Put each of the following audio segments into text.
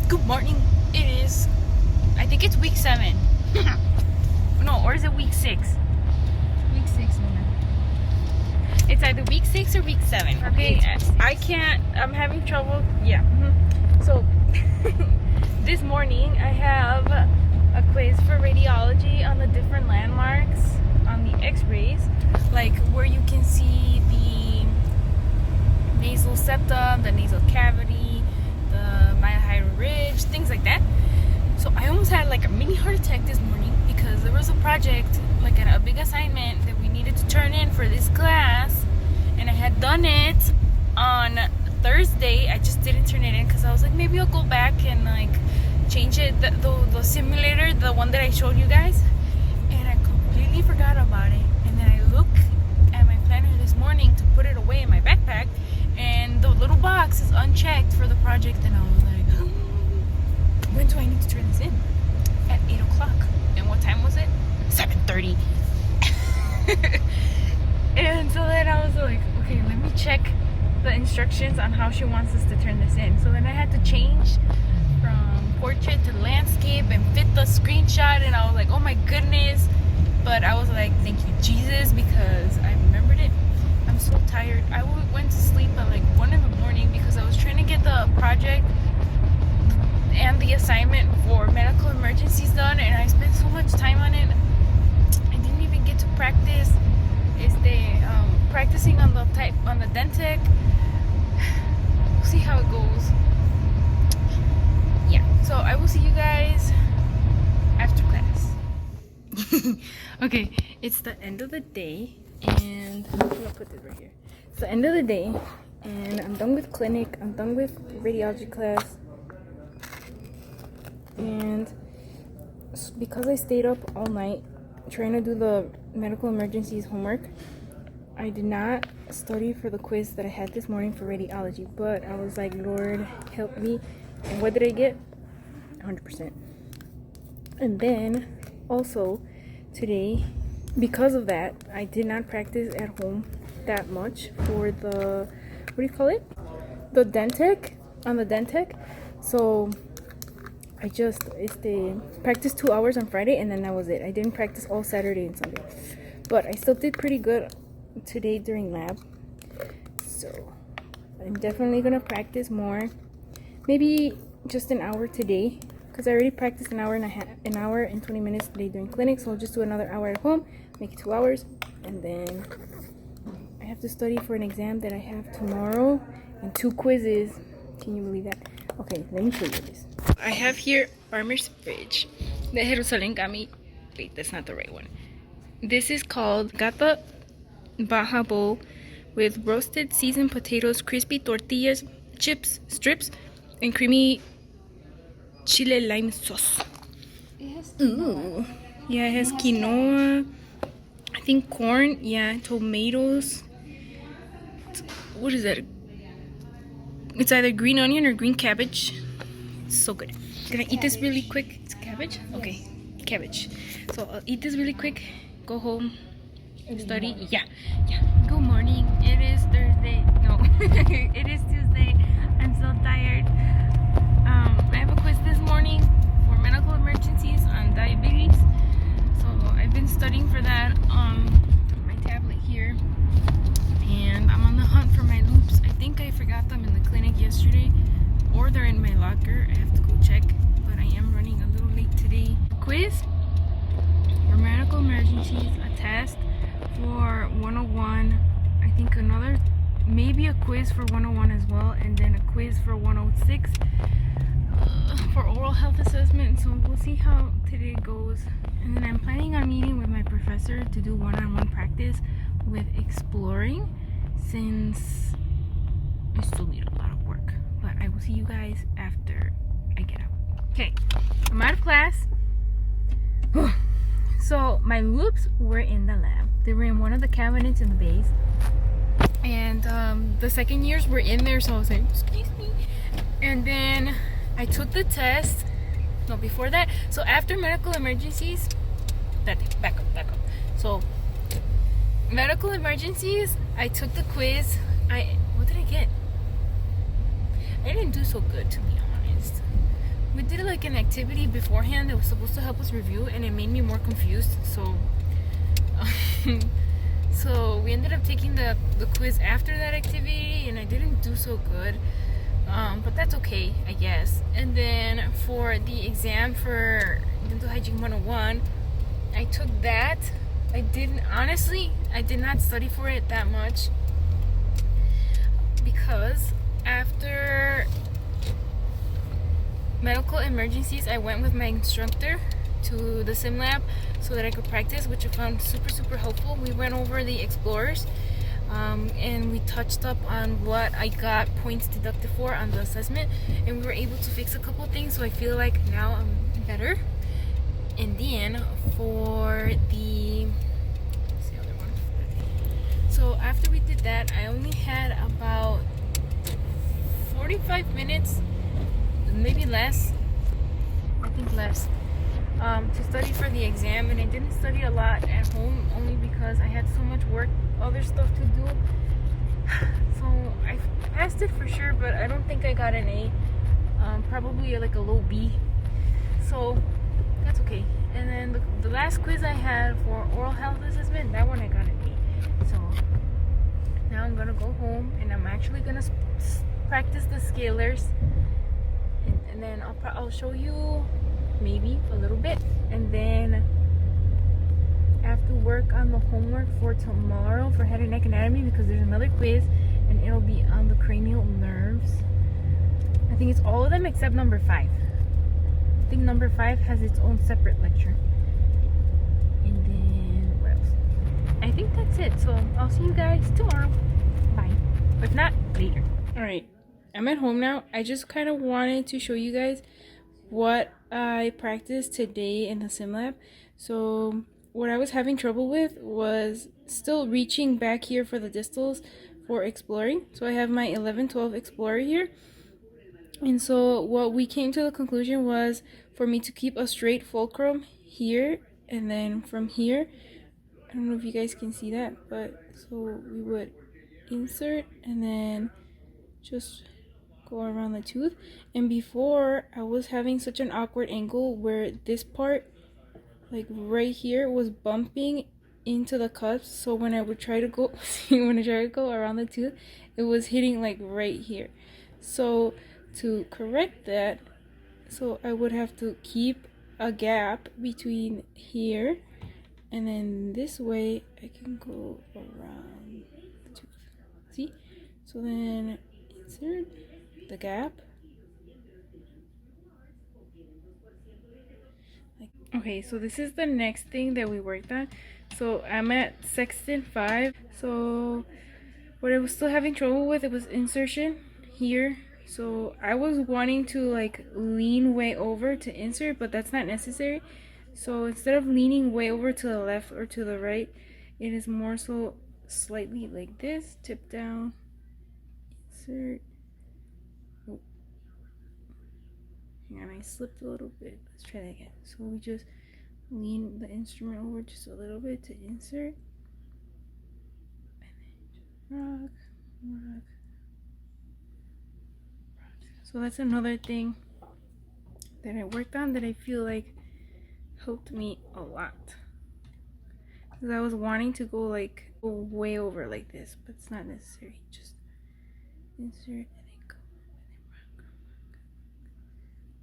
Good morning. It is, I think it's week 7. No, or is it week 6? Week 6, Mona. It's either week 6 or week 7. Okay, I can't, I'm having trouble. Yeah. So, this morning I have a quiz for radiology on the different landmarks on the x-rays, like where you can see the nasal septum, the nasal cavity, the myohydral ridge, things like that. So I almost had like a mini heart attack this morning because there was a project, like a big assignment that we needed to turn in for this class, and I had done it on Thursday. I just didn't turn it in because I was like, maybe I'll go back and like change it, the simulator, the one that I showed you guys, and I completely forgot about it. And then I look at my planner this morning to put it away in my backpack, and the little box is unchecked for the project, and I was like, when do I need to turn this in? At 8 o'clock. And what time was it? 7:30. And so then I was like, okay, let me check the instructions on how she wants us to turn this in. So then I had to change from portrait to landscape and fit the screenshot, and I was like, oh my goodness. But I was like, thank you Jesus, because I remembered it. I'm so tired. I went to sleep at like 1 in the morning because I was trying to get the project and the assignment for medical emergencies done, and I spent so much time on it. I didn't even get to practice practicing on the dentec. We'll see how it goes. Yeah, so I will see you guys after class. Okay, it's the end of the day, and I'm gonna put this right here. It's the end of the day, and I'm done with clinic. I'm done with radiology class. And because I stayed up all night trying to do the medical emergencies homework, I did not study for the quiz that I had this morning for radiology. But I was like, Lord, help me. And what did I get? 100%. And then also today, because of that, I did not practice at home that much for the, what do you call it? The dentec, on the dentec. So I just practiced 2 hours on Friday, and then that was it. I didn't practice all Saturday and Sunday, but I still did pretty good today during lab. So I'm definitely gonna practice more, maybe just an hour today, because I already practiced an hour and 20 minutes today during clinic. So I'll just do another hour at home, make it 2 hours, and then I have to study for an exam that I have tomorrow and 2 quizzes. Can you believe that? Okay, let me show you this. I have here Farmer's Fridge that Jerusalem got me. Wait, that's not the right one. This is called Gata Baja Bowl with roasted seasoned potatoes, crispy tortillas, chips, strips, and creamy chile lime sauce. Ooh. Yeah, it has quinoa, I think corn, yeah, tomatoes. What is that? It's either green onion or green cabbage. It's so good. Can I eat this really quick? It's cabbage? Okay, cabbage. So I'll eat this really quick, go home, study. Yeah. Good morning. It is Thursday. No, it is Tuesday. I'm so tired. I have a quiz this morning for medical emergencies on diabetes. So I've been studying for that on my tablet here. And I'm on the hunt for my loops. I think I forgot them in the clinic yesterday, or they're in my locker. I have to go check, but I am running a little late today. Quiz for medical emergencies, a test for 101, I think maybe a quiz for 101 as well, and then a quiz for 106 for oral health assessment. So we'll see how today goes. And then I'm planning on meeting with my professor to do one-on-one practice with exploring, since I still need a lot of work. But I will see you guys after I get out. Okay, I'm out of class. So my loops were in the lab. They were in one of the cabinets in the base, and the second years were in there. So I was like, excuse me. And then I took the test. No, before that. So after medical emergencies, back up. So medical emergencies, I took the quiz. What did I get? I didn't do so good, to be honest. did like an activity beforehand that was supposed to help us review, and it made me more confused. So, so we ended up taking the quiz after that activity, and I didn't do so good. But that's okay, I guess. And then for the exam for Dental Hygiene 101, I took that. I did not study for it that much because after medical emergencies, I went with my instructor to the sim lab so that I could practice, which I found super helpful. We went over the explorers, and we touched up on what I got points deducted for on the assessment, and we were able to fix a couple things, so I feel like now I'm better. And then for the other one. So after we did that, I only had about 45 minutes, maybe less, I think less, to study for the exam, and I didn't study a lot at home only because I had so much work, other stuff to do. So I passed it for sure, but I don't think I got an A. Probably like a low B. So that's okay. And then the last quiz I had for oral health assessment, that one I got an A. So now I'm gonna go home and I'm actually gonna practice the scalers, and then I'll show you maybe a little bit, and then I have to work on the homework for tomorrow for head and neck anatomy because there's another quiz and it'll be on the cranial nerves. I think it's all of them except number 5. I think number 5 has its own separate lecture. And then what else? I think that's it. So I'll see you guys tomorrow. Bye. If not, later. Alright, I'm at home now. I just kind of wanted to show you guys what I practiced today in the sim lab. So what I was having trouble with was still reaching back here for the distals for exploring. So I have my 11-12 explorer here. And so what we came to the conclusion was for me to keep a straight fulcrum here, and then from here, I don't know if you guys can see that, but so we would insert and then just go around the tooth. And before, I was having such an awkward angle where this part, like right here, was bumping into the cusp. So when I would try to go around the tooth, it was hitting like right here. So to correct that, so I would have to keep a gap between here, and then this way I can go around the tooth. See? So then insert the gap. Okay, so this is the next thing that we worked on. So I'm at sextant 5. So what I was still having trouble with, it was insertion here. So I was wanting to like lean way over to insert, but that's not necessary. So instead of leaning way over to the left or to the right, it is more so slightly like this, tip down, insert. Oh. Hang on, I slipped a little bit. Let's try that again. So we just lean the instrument over just a little bit to insert. And then just rock, rock. So that's another thing that I worked on that I feel like helped me a lot. Because I was wanting to go way over like this, but it's not necessary. Just insert and then go and then rock, rock,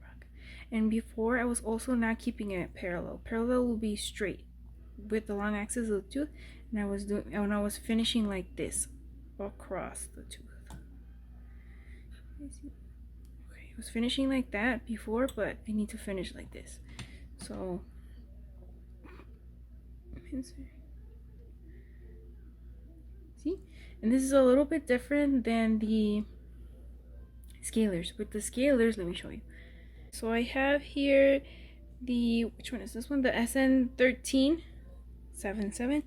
rock. And before, I was also not keeping it parallel. Parallel will be straight with the long axis of the tooth, and I was finishing like this across the tooth. I was finishing like that before, but I need to finish like this. So see, and this is a little bit different than the scalers. With the scalers, let me show you. So I have here the, which one is this one? The SN1377.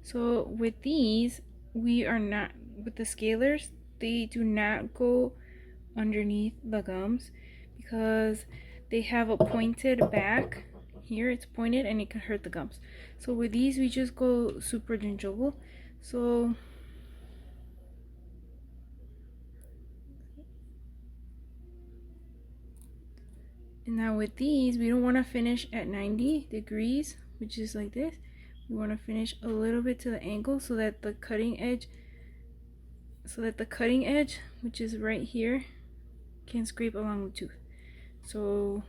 So with these, we are not, with the scalers, they do not go underneath the gums because they have a pointed back. Here it's pointed and it can hurt the gums. So with these, we just go supragingival. So And now with these, we don't want to finish at 90 degrees, which is like this. We want to finish a little bit to the angle so that the cutting edge, which is right here, can scrape along the tooth. So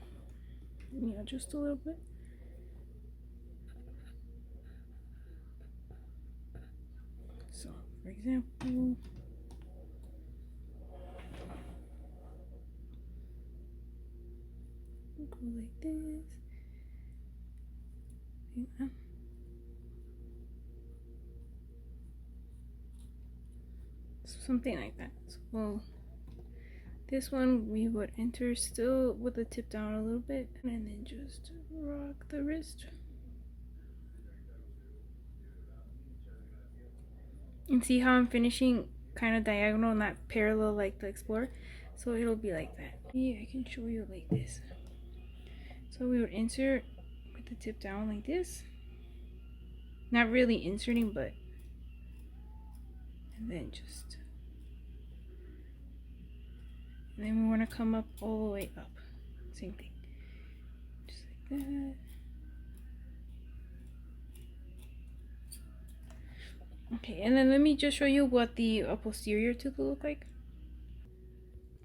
yeah, just a little bit. So for example, go like this. Yeah. Something like that. So this one we would enter still with the tip down a little bit, and then just rock the wrist. And see how I'm finishing kind of diagonal, not parallel like the Explorer. So it'll be like that. Yeah, I can show you like this. So we would insert with the tip down like this. Not really inserting, but and then just, and then we want to come up all the way up. Same thing. Just like that. Okay, and then let me just show you what the posterior tooth will look like.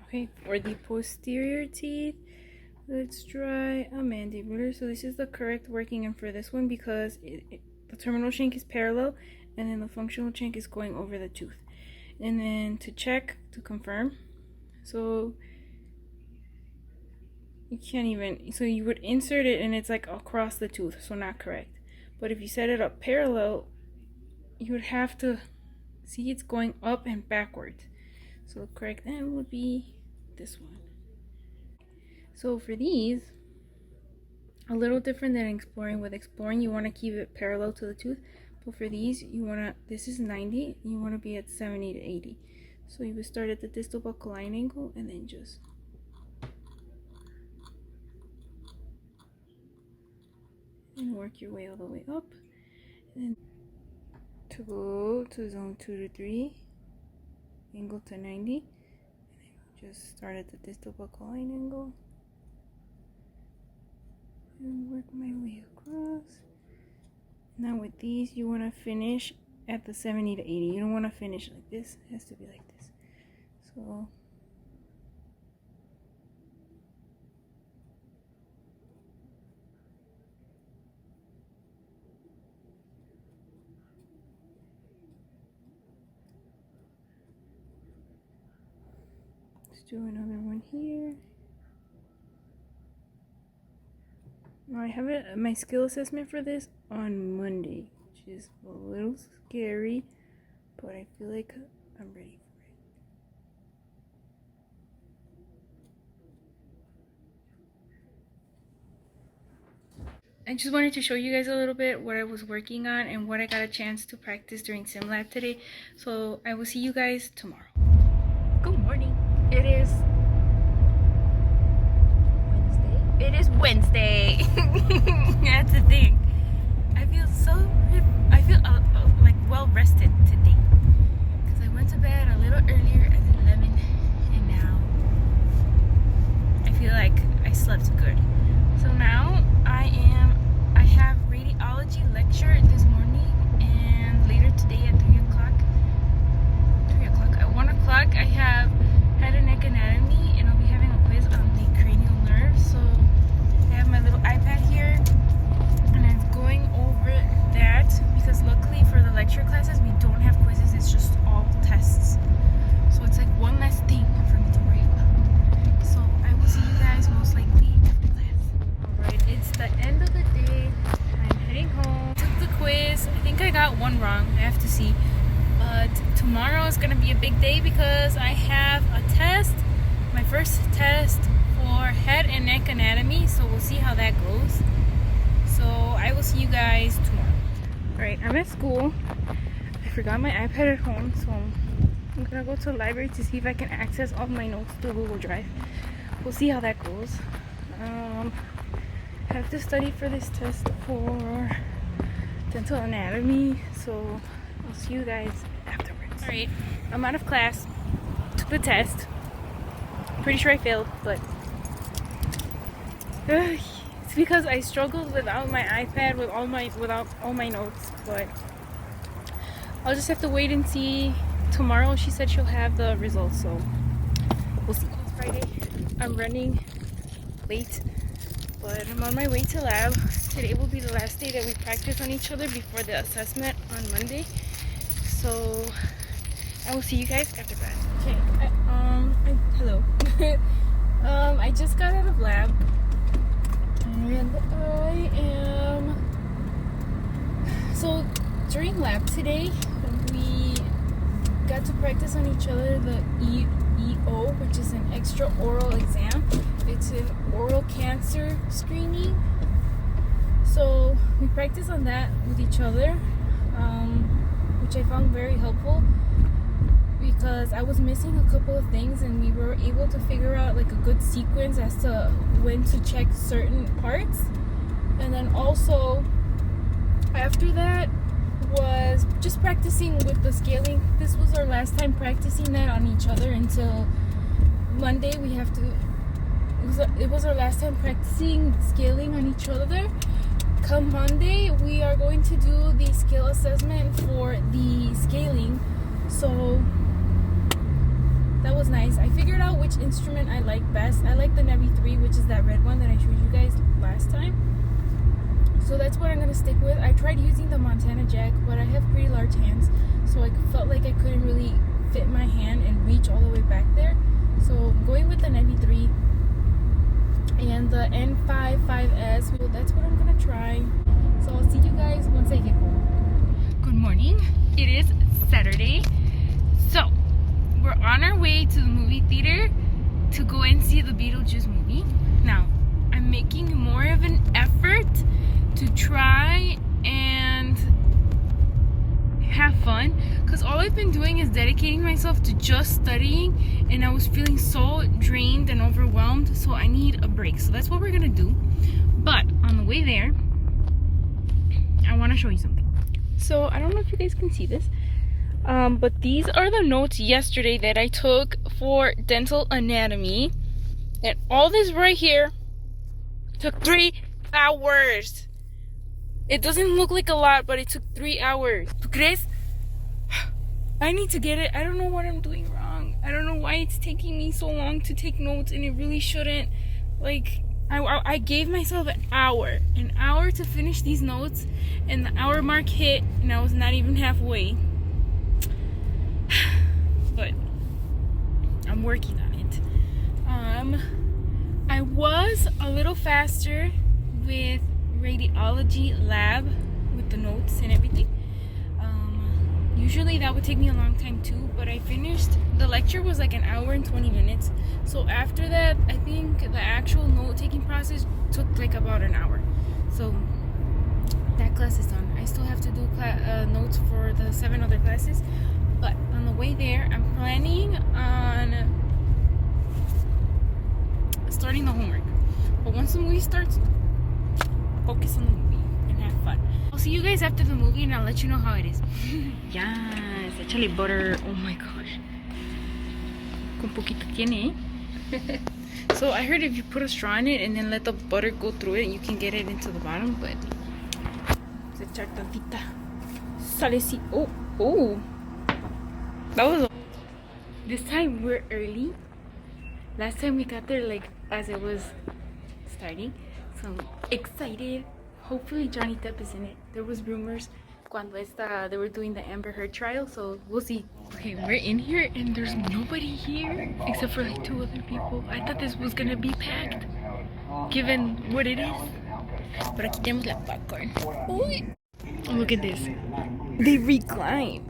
Okay, for the posterior teeth, let's try a mandibular. So this is the correct working end for this one because the terminal shank is parallel and then the functional shank is going over the tooth. And then to check, to confirm, so you can't even, so you would insert it and it's like across the tooth, so not correct. But if you set it up parallel, you would have to see it's going up and backwards. So the correct end would be this one. So for these, a little different than exploring. With exploring, you want to keep it parallel to the tooth, but for these, you want to, this is 90, you want to be at 70 to 80. So you would start at the distal buccal line angle and then just and work your way all the way up. And to go to zone 2 to 3, angle to 90, and then just start at the distal buccal line angle and work my way across. Now with these, you want to finish at the 70 to 80. You don't want to finish like this. It has to be like this. So let's do another one here. Now I have my skill assessment for this on Monday, which is a little scary, but I feel like I'm ready for it. I just wanted to show you guys a little bit what I was working on and what I got a chance to practice during sim lab today. So I will see you guys tomorrow. Good morning. It is Wednesday. That's the thing. I feel like well rested today because I went to bed a little earlier at 11 and now I feel like I slept good. So now I have radiology lecture this morning and later today at 3 o'clock. At 1 o'clock I have head and neck anatomy and I'll be having a quiz on the cranial nerves. So I have my little iPad here and I'm going over that because luckily for the lecture classes we don't have quizzes, it's just all tests. So it's like one less thing for me to worry about. So I will see you guys most likely after class. Alright, it's the end of the day. I'm heading home. Took the quiz. I think I got one wrong. I have to see. But tomorrow is going to be a big day because I have a test, my first test for head and neck anatomy, so we'll see how that goes. So I will see you guys tomorrow. Alright, I'm at school. I forgot my iPad at home, so I'm gonna go to the library to see if I can access all my notes through Google Drive. We'll see how that goes. I have to study for this test for dental anatomy, so I'll see you guys afterwards. Alright, I'm out of class. Took the test. Pretty sure I failed, but It's because I struggled without my iPad, without all my notes, but I'll just have to wait and see. Tomorrow she said she'll have the results, so we'll see. It's Friday. I'm running late, but I'm on my way to lab. Today will be the last day that we practice on each other before the assessment on Monday. So I will see you guys after class. Okay. Hello. I just got out of lab, and I am. So during lab today, we got to practice on each other the EO, which is an extra oral exam. It's an oral cancer screening. So we practiced on that with each other, which I found very helpful because I was missing a couple of things, and we were able to figure out like a good sequence as to when to check certain parts. And then also after that was just practicing with the scaling. This was our last time practicing that on each other until Monday. It was our last time practicing scaling on each other. Come Monday, we are going to do the scale assessment for the scaling. So that was nice. I figured out which instrument I like best. I like the Nevi 3, which is that red one that I showed you guys last time. So that's what I'm going to stick with. I tried using the Montana jack, but I have pretty large hands, so I felt like I couldn't really fit my hand and reach all the way back there. So I'm going with the Nevi 3 and the N5 5S. So that's what I'm going to try. So I'll see you guys once I get home. Good morning. It is Saturday. So we're on our way to the movie theater to go and see the Beetlejuice movie. Now, I'm making more of an effort to try and have fun, because all I've been doing is dedicating myself to just studying, and I was feeling so drained and overwhelmed, so I need a break. So that's what we're gonna do. But on the way there, I want to show you something. So I don't know if you guys can see this, but these are the notes yesterday that I took for dental anatomy, and all this right here took 3 hours. It doesn't look like a lot, but it took 3 hours. ¿Tú crees? I need to get it. I don't know what I'm doing wrong. I don't know why it's taking me so long to take notes, and it really shouldn't. Like, I gave myself an hour to finish these notes, and the hour mark hit, and I was not even halfway. But I'm working on it. I was a little faster with radiology lab with the notes and everything. Usually that would take me a long time too, but I finished. The lecture was like an hour and 20 minutes. So after that, I think the actual note-taking process took like about an hour. So that class is done. I still have to do notes for the 7 other classes. But on the way there, I'm planning on starting the homework. But once the movie starts, focus on the movie and have fun. I'll see you guys after the movie, and I'll let you know how it is. Yes, échale butter. Oh my gosh. Con poquito tiene, eh? So I heard if you put a straw in it and then let the butter go through it, you can get it into the bottom, but let's echar tantita. Sale si. Oh. That was. This time we're early. Last time we got there like as it was starting. So I'm excited. Hopefully Johnny Depp is in it. There was rumors cuando they were doing the Amber Heard trial, so we'll see. Okay, we're in here and there's nobody here except for like 2 other people. I thought this was gonna be packed, given what it is. But aquí tenemos la popcorn. Uy. Look at this. They recline.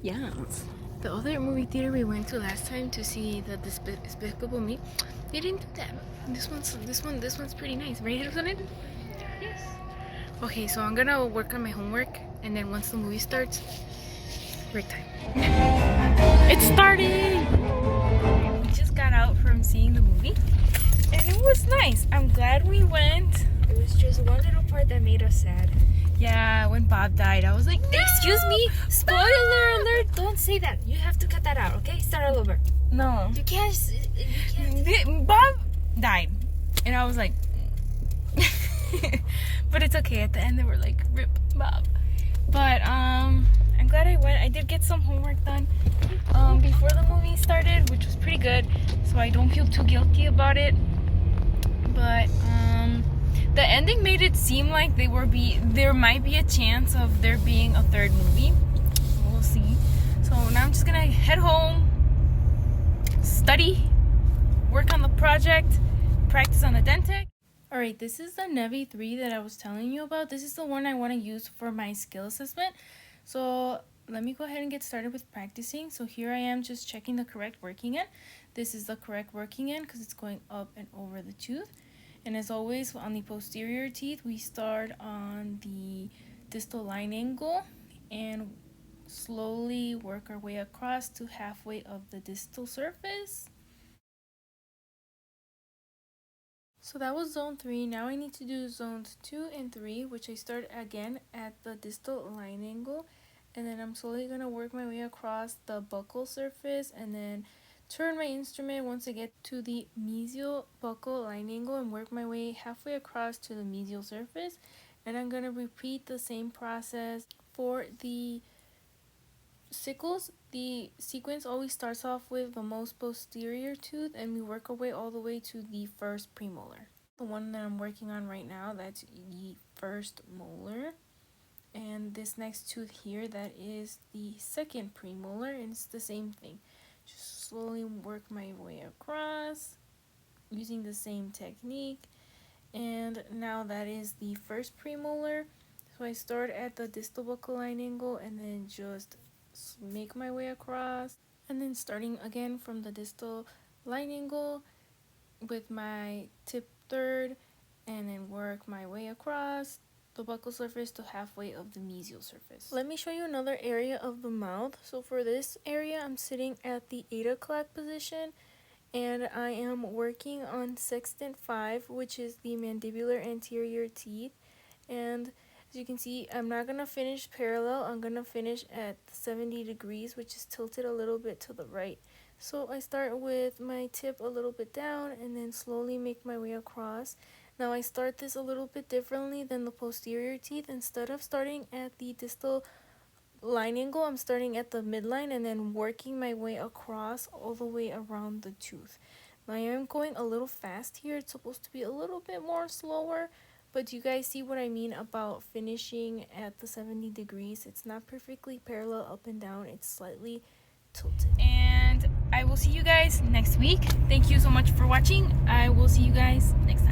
Yes. The other movie theater we went to last time to see the Despicable Me, they didn't do that. This one's pretty nice. Ready to it? Yes. Okay, so I'm gonna work on my homework, and then once the movie starts, break time. It's starting! We just got out from seeing the movie, and it was nice. I'm glad we went. It was just one little part that made us sad. Yeah, when Bob died, I was like, no! Excuse me? Spoiler alert! Don't say that. You have to cut that out, okay? Start all over. No. You can't Bob died. And I was like, but it's okay. At the end, they were like, rip Bob. But I'm glad I went. I did get some homework done before the movie started, which was pretty good. So I don't feel too guilty about it. But the ending made it seem like there might be a chance of there being a third movie. We'll see. So now I'm just gonna head home, study, work on the project, practice on the Dentec. Alright, this is the Nevi 3 that I was telling you about. This is the one I want to use for my skill assessment. So let me go ahead and get started with practicing. So here I am just checking the correct working end. This is the correct working end because it's going up and over the tooth. And as always, on the posterior teeth, we start on the distal line angle and slowly work our way across to halfway of the distal surface. So that was zone 3. Now I need to do zones 2 and 3, which I start again at the distal line angle. And then I'm slowly going to work my way across the buccal surface and then turn my instrument once I get to the mesial buccal line angle and work my way halfway across to the mesial surface. And I'm going to repeat the same process for the sickles. The sequence always starts off with the most posterior tooth and we work our way all the way to the first premolar. The one that I'm working on right now, that's the first molar. And this next tooth here, that is the second premolar, and it's the same thing. Just slowly work my way across using the same technique. And now that is the first premolar. So I start at the distal buccal line angle and then just make my way across. And then starting again from the distal line angle with my tip third and then work my way across the buccal surface to halfway of the mesial surface. Let me show you another area of the mouth. So for this area, I'm sitting at the 8 o'clock position and I am working on sextant 5, which is the mandibular anterior teeth. And as you can see, I'm not going to finish parallel. I'm going to finish at 70 degrees, which is tilted a little bit to the right. So I start with my tip a little bit down and then slowly make my way across. Now I start this a little bit differently than the posterior teeth. Instead of starting at the distal line angle, I'm starting at the midline and then working my way across all the way around the tooth. Now I am going a little fast here. It's supposed to be a little bit more slower, but do you guys see what I mean about finishing at the 70 degrees? It's not perfectly parallel up and down. It's slightly tilted. And I will see you guys next week. Thank you so much for watching. I will see you guys next time.